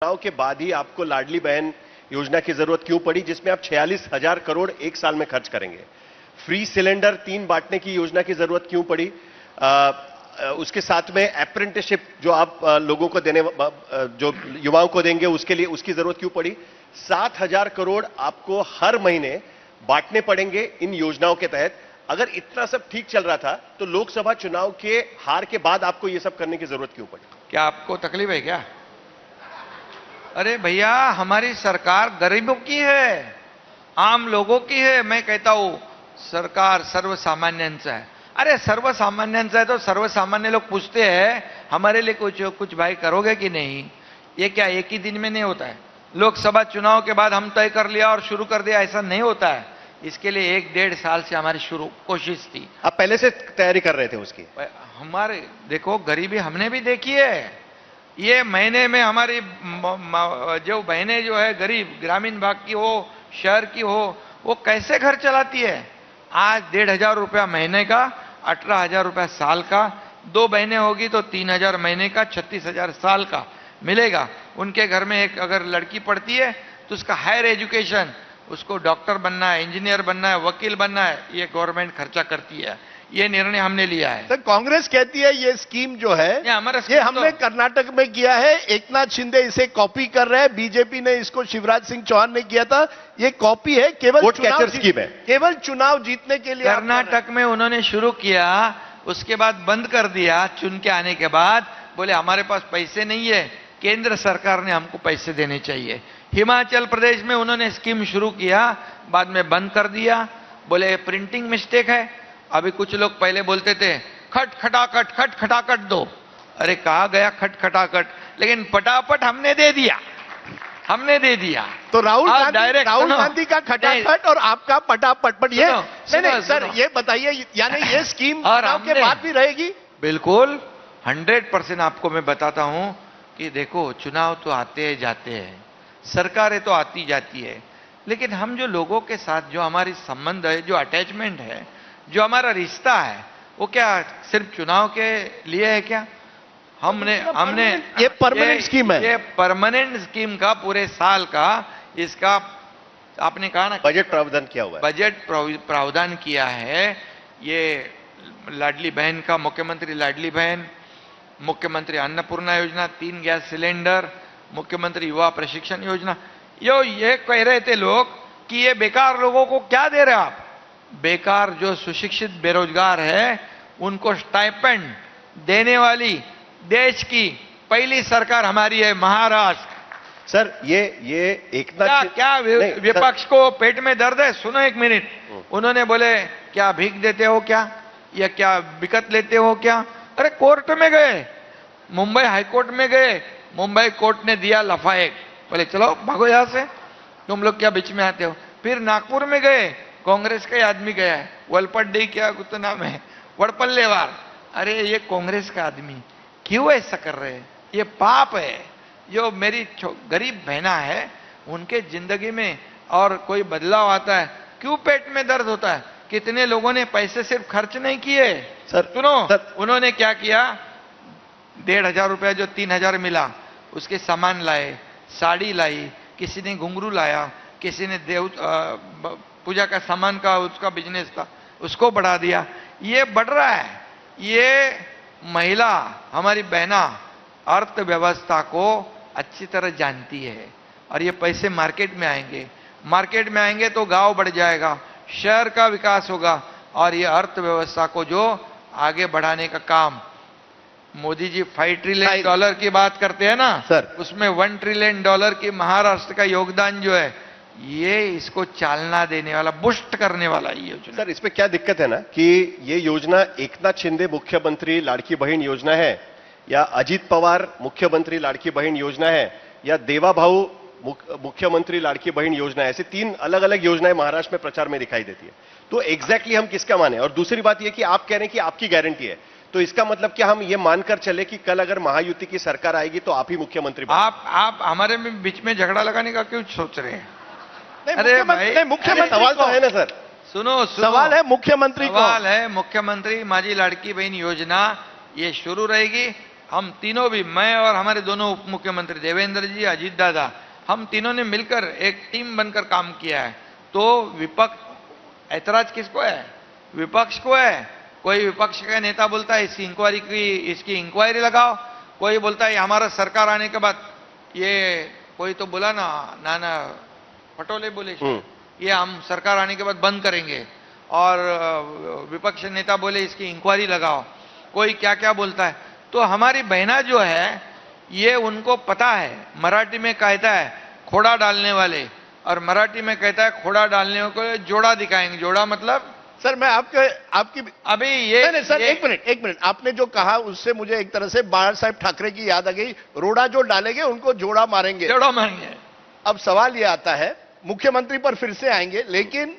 चुनाव के बाद ही आपको लाडली बहन योजना की जरूरत क्यों पड़ी, जिसमें आप 46,000 करोड़ एक साल में खर्च करेंगे? फ्री सिलेंडर 3 बांटने की योजना की जरूरत क्यों पड़ी? उसके साथ में अप्रेंटिसशिप जो आप लोगों को देने, जो युवाओं को देंगे, उसके लिए उसकी जरूरत क्यों पड़ी? 7,000 करोड़ आपको हर महीने बांटने पड़ेंगे इन योजनाओं के तहत। अगर इतना सब ठीक चल रहा था तो लोकसभा चुनाव के हार के बाद आपको यह सब करने की जरूरत क्यों पड़ी? क्या आपको तकलीफ है क्या? अरे भैया, हमारी सरकार गरीबों की है, आम लोगों की है। मैं कहता हूं सरकार सर्वसामान्यांचा है। अरे सर्वसामान्यांचा है तो सर्वसामान्य लोग पूछते हैं हमारे लिए कुछ भाई करोगे कि नहीं? ये क्या एक ही दिन में नहीं होता है? लोकसभा चुनाव के बाद हम तय कर लिया और शुरू कर दिया, ऐसा नहीं होता है। इसके लिए 1-1.5 साल से हमारी कोशिश थी। आप पहले से तैयारी कर रहे थे उसकी? हमारे देखो, गरीबी हमने भी देखी है। ये महीने में हमारी जो बहनें जो है गरीब, ग्रामीण भाग की हो, शहर की हो, वो कैसे घर चलाती है। आज 1,500 रुपया महीने का, 18,000 रुपया साल का, 2 बहनें होगी तो 3,000 महीने का, 36,000 साल का मिलेगा। उनके घर में एक अगर लड़की पढ़ती है तो उसका हायर एजुकेशन, उसको डॉक्टर बनना है, इंजीनियर बनना है, वकील बनना है, ये गवर्नमेंट खर्चा करती है। ये निर्णय हमने लिया है। तो कांग्रेस कहती है ये स्कीम जो है ये हमने कर्नाटक में किया है, एकनाथ शिंदे इसे कॉपी कर रहे हैं, बीजेपी ने इसको शिवराज सिंह चौहान ने किया था, ये कॉपी है, केवल चुनाव स्कीम है, केवल चुनाव जीतने के लिए। कर्नाटक में उन्होंने शुरू किया, उसके बाद बंद कर दिया। चुन के आने के बाद बोले हमारे पास पैसे नहीं है, केंद्र सरकार ने हमको पैसे देने चाहिए। हिमाचल प्रदेश में उन्होंने स्कीम शुरू किया, बाद में बंद कर दिया, बोले प्रिंटिंग मिस्टेक है। अभी कुछ लोग पहले बोलते थे खट खटाखट दो। अरे कहा गया खट खटाखट, लेकिन पटापट हमने दे दिया। तो राहुल गांधी का खटाखट और आपका पटापट। पर ये नहीं सर, ये बताइए, यानी ये स्कीम चुनाव के बाद भी रहेगी? बिल्कुल 100% आपको मैं बताता हूं कि देखो, चुनाव तो आते हैं जाते हैं, सरकारें तो आती जाती है, लेकिन हम जो लोगों के साथ जो हमारी संबंध है, जो अटैचमेंट है, जो हमारा रिश्ता है, वो क्या सिर्फ चुनाव के लिए है क्या? हमने ये परमानेंट स्कीम है, ये परमानेंट स्कीम का पूरे साल का इसका आपने कहा ना बजट प्रावधान किया हुआ है, बजट प्रावधान किया है। ये लाडली बहन का, मुख्यमंत्री लाडली बहन, मुख्यमंत्री अन्नपूर्णा योजना, 3 गैस सिलेंडर, मुख्यमंत्री युवा प्रशिक्षण योजना। ये कह रहे थे लोग कि ये बेकार लोगों को क्या दे रहे आप? बेकार जो सुशिक्षित बेरोजगार है उनको स्टाइपेंड देने वाली देश की पहली सरकार हमारी है, महाराष्ट्र। सर ये एकनाथ क्या विपक्ष को पेट में दर्द है? सुनो 1 मिनट। उन्होंने बोले क्या भीख देते हो क्या, या क्या बिकत लेते हो क्या? अरे कोर्ट में गए, मुंबई हाईकोर्ट में गए, मुंबई कोर्ट ने दिया लफाएक, बोले चलो भागो यहां से, तुम लोग क्या बीच में आते हो। फिर नागपुर में गए, कांग्रेस का आदमी गया है, वलपड्डी क्या कुछ नाम है, वड़पल्लेवार। अरे ये कांग्रेस का आदमी क्यों ऐसा कर रहे हैं? ये पाप है। जो मेरी गरीब बहना है उनके जिंदगी में और कोई बदलाव आता है, क्यों पेट में दर्द होता है? कितने लोगों ने पैसे सिर्फ खर्च नहीं किए सर। सुनो उन्होंने क्या किया, 1,500 रुपया जो 3,000 मिला उसके सामान लाए, साड़ी लाई, किसी ने घुंघरू लाया, किसी ने देव पूजा का सामान का उसका बिजनेस था उसको बढ़ा दिया। ये बढ़ रहा है। ये महिला हमारी बहना अर्थव्यवस्था को अच्छी तरह जानती है, और ये पैसे मार्केट में आएंगे तो गांव बढ़ जाएगा, शहर का विकास होगा, और ये अर्थव्यवस्था को जो आगे बढ़ाने का काम मोदी जी $5 ट्रिलियन की बात करते हैं ना सर, उसमें $1 ट्रिलियन की महाराष्ट्र का योगदान जो है, ये इसको चालना देने वाला, बुस्ट करने वाला ये योजना। सर इसमें क्या दिक्कत है ना कि ये योजना एकनाथ शिंदे मुख्यमंत्री लाड़की बहन योजना है, या अजीत पवार मुख्यमंत्री लाड़की बहन योजना है, या देवा भाऊ मुख्यमंत्री लाड़की बहन योजना है, ऐसे 3 अलग अलग योजनाएं महाराष्ट्र में प्रचार में दिखाई देती है। तो एग्जैक्टली हम किसका माने? और दूसरी बात यह कि आप कह रहे हैं कि आपकी गारंटी है, तो इसका मतलब क्या हम ये मानकर चले कि कल अगर महायुति की सरकार आएगी तो आप ही मुख्यमंत्री? आप हमारे में बीच में झगड़ा लगाने का क्यों सोच रहे हैं? अरे मुख्यमंत्री सवाल तो है ना सर। सुनो सवाल है मुख्यमंत्री, सवाल है मुख्यमंत्री माझी लाड़की बहन योजना ये शुरू रहेगी, हम तीनों भी, मैं और हमारे दोनों उप मुख्यमंत्री देवेंद्र जी, अजीत दादा, हम तीनों ने मिलकर एक टीम बनकर काम किया है। तो विपक्ष, ऐतराज किसको है? विपक्ष को है। कोई विपक्ष का नेता बोलता है इसकी इंक्वायरी लगाओ, कोई बोलता है हमारा सरकार आने के बाद, ये कोई तो बोला ना, नाना पटोले बोले ये हम सरकार आने के बाद बंद करेंगे, और विपक्ष नेता बोले इसकी इंक्वायरी लगाओ, कोई क्या क्या बोलता है। तो हमारी बहना जो है, ये उनको पता है, मराठी में कहता है खोड़ा डालने वाले, और मराठी में कहता है खोड़ा डालने को जोड़ा दिखाएंगे। जोड़ा मतलब सर मैं आपकी अभी ये नहीं सर, एक मिनट, आपने जो कहा उससे मुझे एक तरह से बाला साहेब ठाकरे की याद आ गई। रोड़ा जो डालेंगे उनको जोड़ा मारेंगे। जोड़ा मारेंगे। अब सवाल ये आता है, मुख्यमंत्री पर फिर से आएंगे, लेकिन